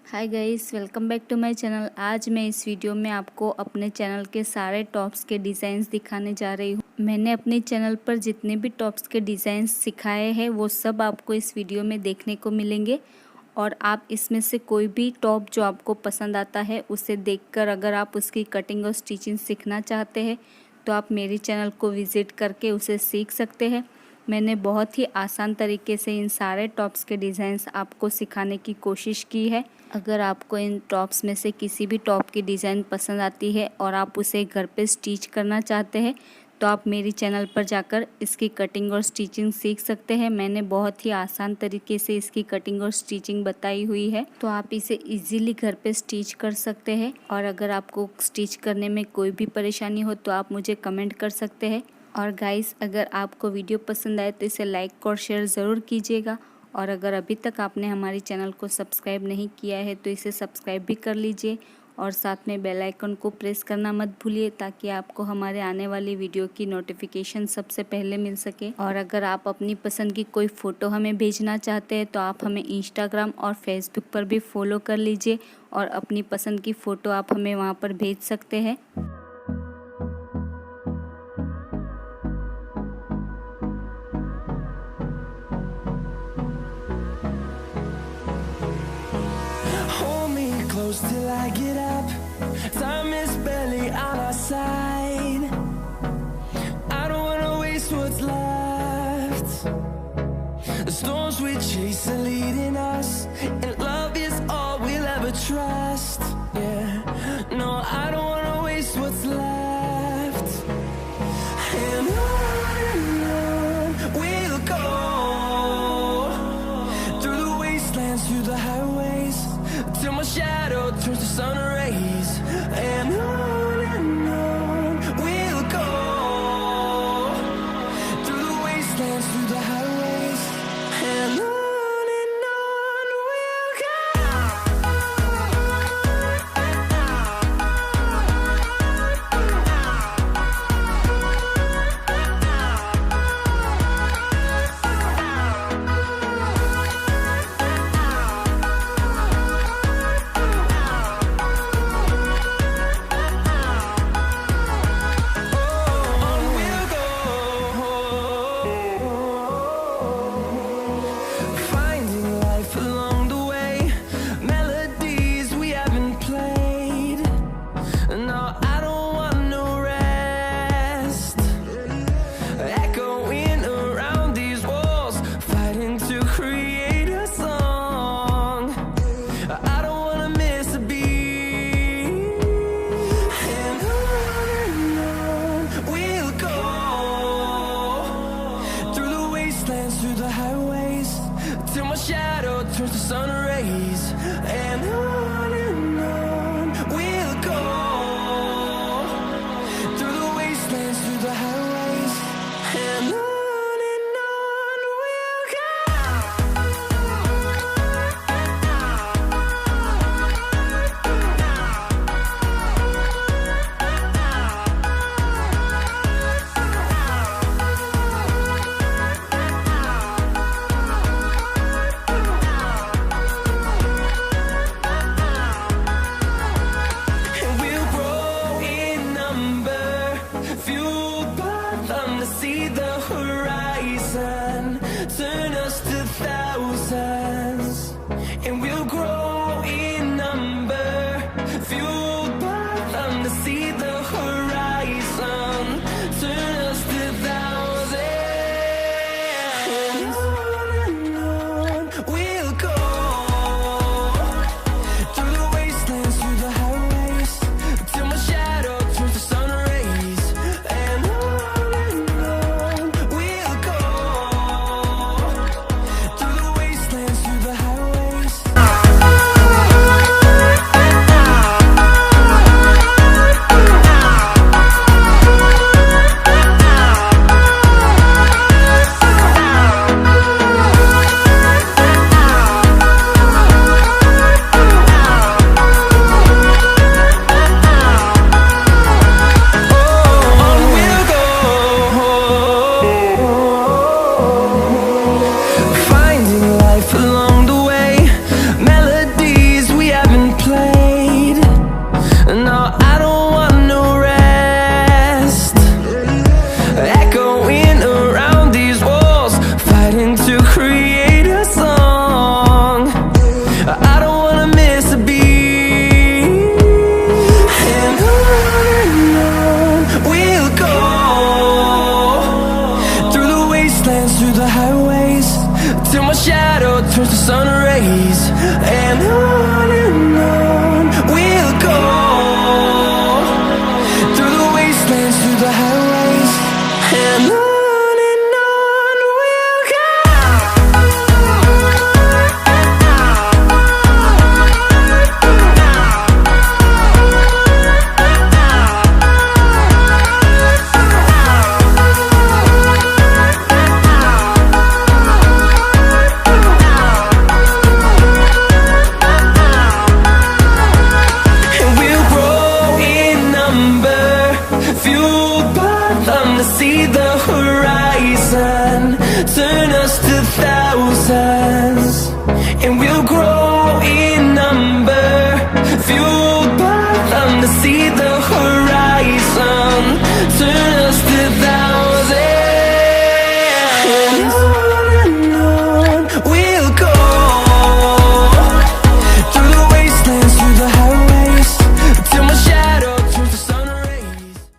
Hi guys, welcome back to my channel. आज मैं इस वीडियो में आपको अपने चैनल के सारे टॉप्स के डिज़ाइंस दिखाने जा रही हूँ। मैंने अपने चैनल पर जितने भी टॉप्स के डिज़ाइंस सिखाए हैं वो सब आपको इस वीडियो में देखने को मिलेंगे। और आप इसमें से कोई भी टॉप जो आपको पसंद आता है उसे देखकर अगर आप उसकी कटिंग और स्टिचिंग सीखना चाहते हैं तो आप मेरे चैनल को विज़िट करके उसे सीख सकते हैं। मैंने बहुत ही आसान तरीके से इन सारे टॉप्स के डिज़ाइंस आपको सिखाने की कोशिश की है। अगर आपको इन टॉप्स में से किसी भी टॉप की डिज़ाइन पसंद आती है और आप उसे घर पे स्टिच करना चाहते हैं तो आप मेरी चैनल पर जाकर इसकी कटिंग और स्टिचिंग सीख सकते हैं। मैंने बहुत ही आसान तरीके से इसकी कटिंग और स्टिचिंग बताई हुई है, तो आप इसे इजीली घर पे स्टिच कर सकते हैं। और अगर आपको स्टिच करने में कोई भी परेशानी हो तो आप मुझे कमेंट कर सकते हैं। और गाइस, अगर आपको वीडियो पसंद आए तो इसे लाइक और शेयर ज़रूर कीजिएगा। और अगर अभी तक आपने हमारी चैनल को सब्सक्राइब नहीं किया है तो इसे सब्सक्राइब भी कर लीजिए और साथ में बेल आइकन को प्रेस करना मत भूलिए ताकि आपको हमारे आने वाली वीडियो की नोटिफिकेशन सबसे पहले मिल सके। और अगर आप अपनी पसंद की कोई फ़ोटो हमें भेजना चाहते हैं तो आप हमें इंस्टाग्राम और फेसबुक पर भी फॉलो कर लीजिए और अपनी पसंद की फ़ोटो आप हमें वहाँ पर भेज सकते हैं। Close till I get up. Time is barely on our side. I don't wanna waste what's left. The storms we chase are leading us, and love is all we'll ever trust. Yeah, no, I don't wanna waste what's left. And on we'll go, through the wastelands, through the highways, till my shadow turns to sun rays. And on we'll go, through the wastelands, through the highways. And on we'll go. Through the highways, till my shadow turns to sun rays. And on we'll go, through the wastelands, through the highways. And on we'll go. horizon, turn us to thousands, and we'll grow